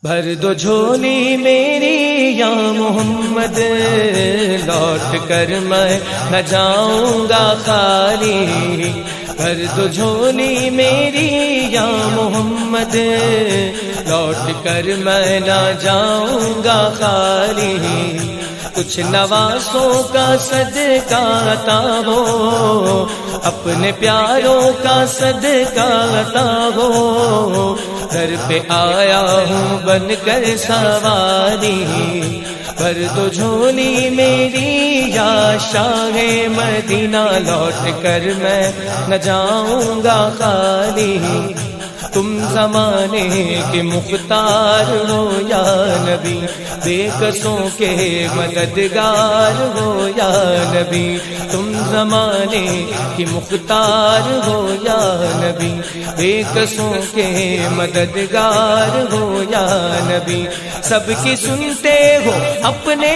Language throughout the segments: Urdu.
بھر دو جھولی میری یا محمد، لوٹ کر میں نہ جاؤں گا خالی۔ بھر دو جھولی میری یا محمد، لوٹ کر میں نہ جاؤں گا خالی۔ کچھ نوازوں کا صدقہ عطا ہو، اپنے پیاروں کا صدقہ عطا ہو۔ گھر پہ آیا ہوں بن کر سواری، بھر دو جھولی میری یا شاہ مدینہ، لوٹ کر میں نہ جاؤں گا خالی۔ تم زمانے کے مختار ہو یا نبی، بے کسوں کے مددگار ہو یا نبی۔ تم زمانے کے مختار ہو یا نبی، بے کسوں کے مددگار ہو یا نبی۔ سب کی سنتے ہو اپنے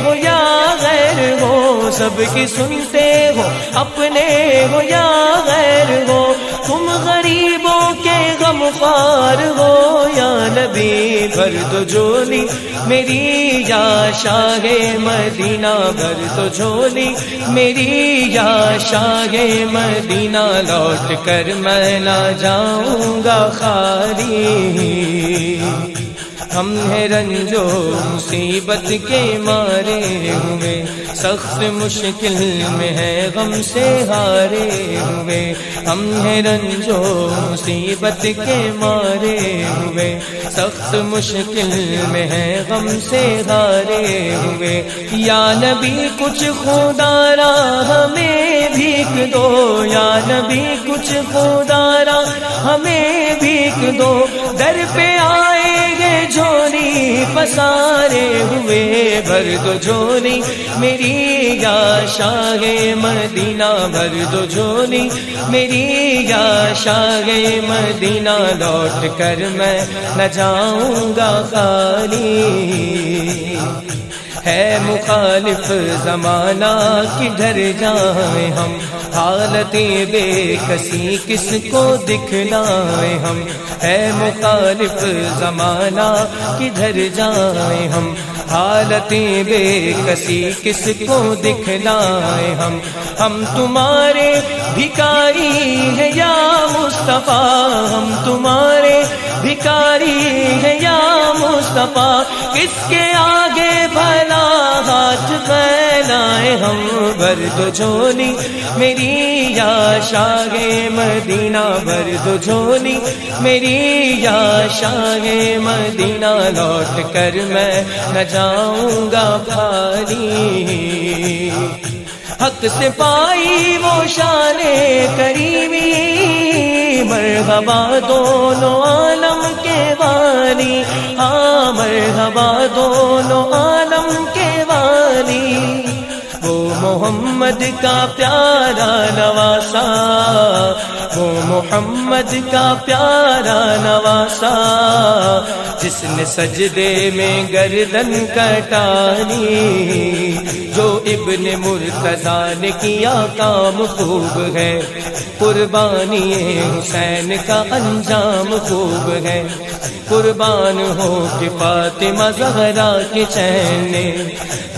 ہو یا غیر ہو، سب کی سنتے ہو اپنے ہو یا غیر ہو۔ تم غریبوں کے غمخوار ہو یا نبی، بھر دو جھولی میری یا شاہ مدینہ، بھر دو جھولی میری یا شاہ مدینہ، لوٹ کر میں نہ جاؤں گا خالی۔ ہم ہیں رنجو مصیبت کے مارے ہوئے، سخت مشکل میں ہے غم سے ہارے ہوئے۔ ہم ہیں رنجو مصیبت کے مارے ہوئے، سخت مشکل میں ہے غم سے ہارے ہوئے۔ یا نبی کچھ خودارا ہمیں بھیک دو، یا نبی کچھ خودارا ہمیں بھیک دو۔ در پہ آئے گے جھولی پسارے ہوئے، بھر دو جھولی میری یا شاہ مدینہ، بھر دو جھولی میری یا شاہ مدینہ، لوٹ کر میں نہ جاؤں گا خالی۔ ہے مخالف زمانہ کدھر جائیں ہم، حالت بے کسی کس کو دکھلائیں ہم۔ ہے مخالف زمانہ کدھر جائیں ہم، حالت بے کسی کس کو دکھلائیں ہم۔ ہم تمہارے بھکاری ہیں یا مصطفیٰ، ہم تمہارے بھکاری ہیں یا مصطفیٰ۔ کس کے آگے بھلا ہاتھ پھیلائیں ہم، بھر دو جھولی میری یا شاہ مدینہ، بھر دو جھولی میری یا شاہ مدینہ، لوٹ کر میں نہ جاؤں گا خالی۔ حق سے پائی وہ شان کریمی، مرحبا دونوں عالم کے والی، ہاں مرحبا دونوں عالم کے والی۔ وہ محمد کا پیارا نواسا، وہ محمد کا پیارا نواسا، جس نے سجدے میں گردن کٹانی۔ جو ابن مرتضیٰ نے کیا کام خوب ہے، قربانی حسین کا انجام خوب ہے۔ قربان ہو کہ فاطمہ زہرا کے چین نے،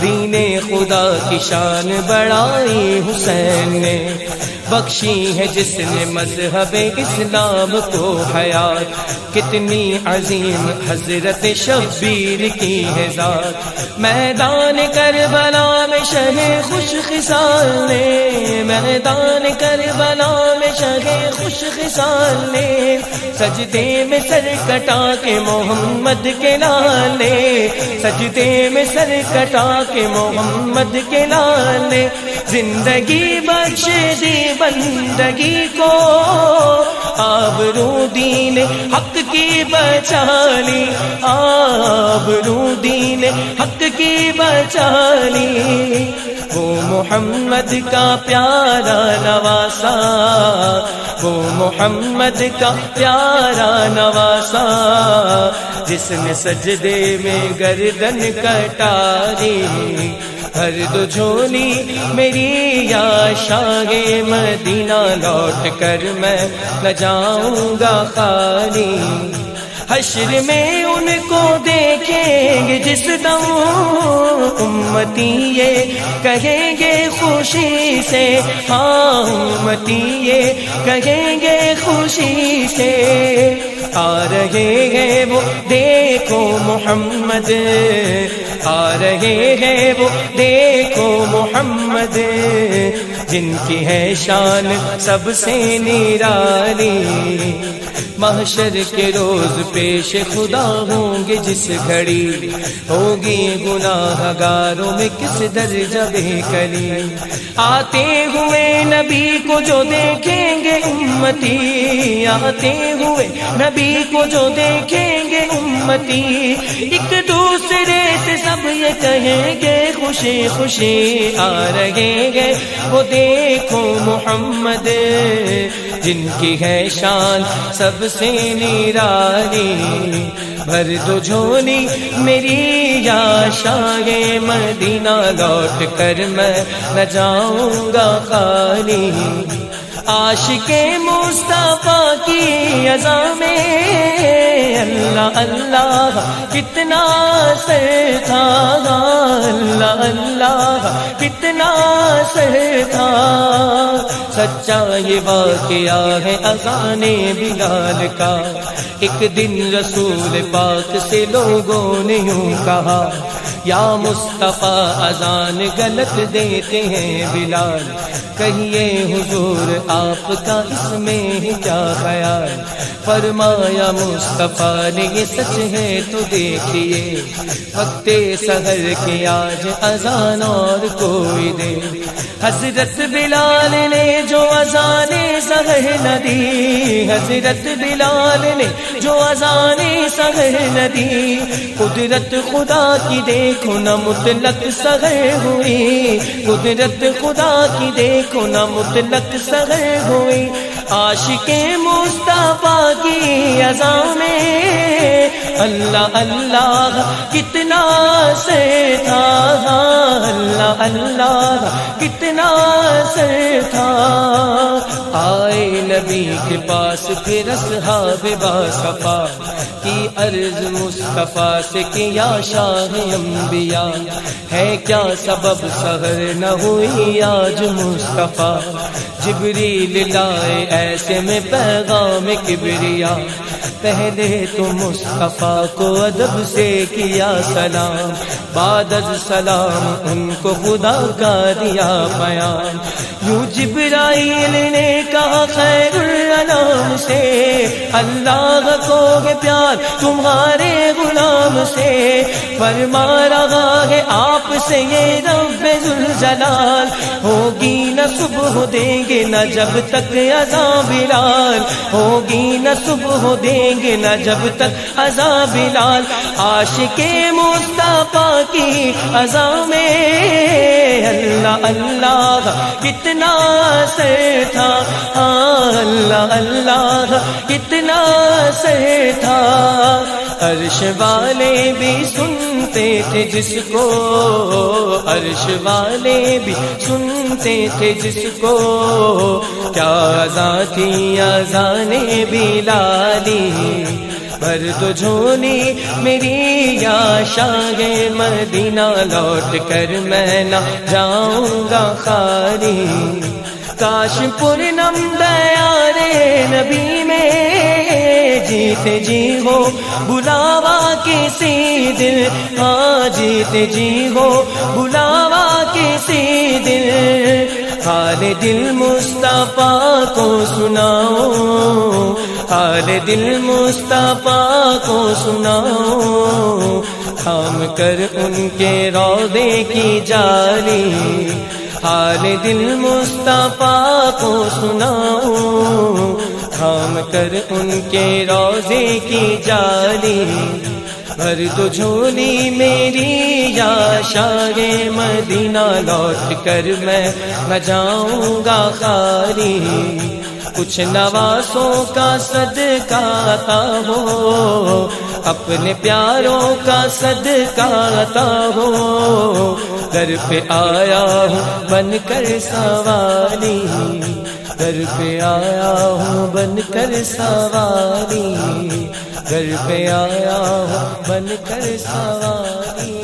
دین خدا کی شان بڑھائی حسین نے۔ بخشی ہے جس نے مذہب اسلام کو حیات، کتنی عظیم حضرت شبیر کی ہے ذات۔ میدان کربلا میں شہ خوش خصال نے، میدان کربلا میں شہ خوش خصال نے، سجدے میں سر کٹا کے محمد کے لال نے، سجدے میں سر کٹا کے محمد کے لال نے۔ زندگی بخش دی بندگی کو، آبرو دین حق کی بچا لی، آبرو دین حق کی بچا لی۔ وہ محمد کا پیارا نواسا، وہ محمد کا پیارا نواسا، جس نے سجدے میں گردن کٹاری۔ بھر دو جھولی میری یا شاہ مدینہ، لوٹ کر میں نہ جاؤں گا خالی۔ حشر میں ان کو دیکھیں گے جس دم امتی یہ کہیں گے خوشی سے، ہاں امتی یہ کہیں گے خوشی سے، آ رہے ہیں وہ دیکھو محمد، آ رہے ہیں وہ دیکھو محمد، جن کی ہے شان سب سے نرالی، محشر کے روز پیش خدا ہوں گے جس گھڑی، ہوگی گناہ گاروں میں کس درجہ بے کلی، آتے ہوئے نبی کو جو دیکھیں گے امتی، آتے ہوئے نبی کو جو دیکھیں گے امتی، ایک دوسرے سے سب یہ کہیں گے خوشی خوشی آ رہے ہیں وہ دیکھو محمد، جن کی ہے شان سب سے نرالی، بھر دو جھولی میری یا شاہ مدینہ، لوٹ کر میں نہ جاؤں گا خالی، عاشق مصطفیٰ کی اذان میں اللہ اللہ کتنا سر تھا، اللہ اللہ کتنا سر تھا، سچا یہ واقعہ ہے اذان بلال کا، ایک دن رسول پاک سے لوگوں نے یوں کہا، یا مصطفیٰ اذان غلط دیتے ہیں بلال، کہیے حضور آپ کا اس میں کیا خیال، فرمایا مصطفیٰ نے یہ سچ ہے تو دیکھیے، وقت سحر کی آج اذان اور کوئی دے، حضرت بلال نے جو اذان سحر نہ دی، حضرت بلال نے جو اذان سحر نہ دی، قدرت خدا کی دیکھو نہ مطلق سحر ہوئی، قدرت خدا کی دیکھو نہ مطلق سحر ہوئی، عاشق مصطفیٰ کی اذان میں اللہ اللہ کتنا سے تھا، اللہ اللہ کتنا سے تھا، آئے نبی کے پاس پھر اصحاب باصفا کی عرض مصطفیٰ سے کہ یا شاہ انبیاء ہے کیا سبب سحر نہ ہوئی آج مصطفیٰ، جبریل لائے ایسے میں پیغام کبریا، پہلے تو مصطفیٰ کو ادب سے کیا سلام، بعد از سلام ان کو خدا کا دیا بیان، یوں جبرائیل نے کہا خیر الانام سے، اللہ کو ہے پیار تمہارے غلام سے، فرما رہا ہے آپ سے یہ رب ذوالجلال، ہوگی نہ صبح دیں گے نہ جب تک اذان بلال، ہوگی نہ صبح دیں گے نہ جب تک اذان بلال، عاشق مصطفیٰ کی اذان میں اللہ اللہ کتنا سے تھا، اللہ اللہ کتنا سے تھا، عرش والے بھی سنتے تھے جس کو، عرش والے بھی سنتے تھے جس کو، کیا اذان تھی اذان بلالی، بھر دو جھولی میری یا شاہ مدینہ، لوٹ کر میں نہ جاؤں گا خالی، کاش پورنم دیارے نبی میں جیتے جی ہو بلاوا کسی دل، ہاں جیتے جی ہو بلاوا کسی دل، حال دل مصطفیٰ کو سناؤ، حال دل مصطفیٰ کو سناؤ، تھام کر ان کے روضے کی جالی، حال دل مصطفیٰ کو سناؤ، تھام کر ان کے روضے کی جالی، بھر دو جھولی میری یا شاہ مدینہ، لوٹ کر میں نہ جاؤں گا خالی، کچھ نوازوں کا صدقہ عطا ہو، اپنے پیاروں کا صدقہ عطا ہو، در پہ آیا ہوں بن کر سوالی، در پہ آیا ہوں بن کر سوالی، گھر پہ آیا ہوں بن کر سواری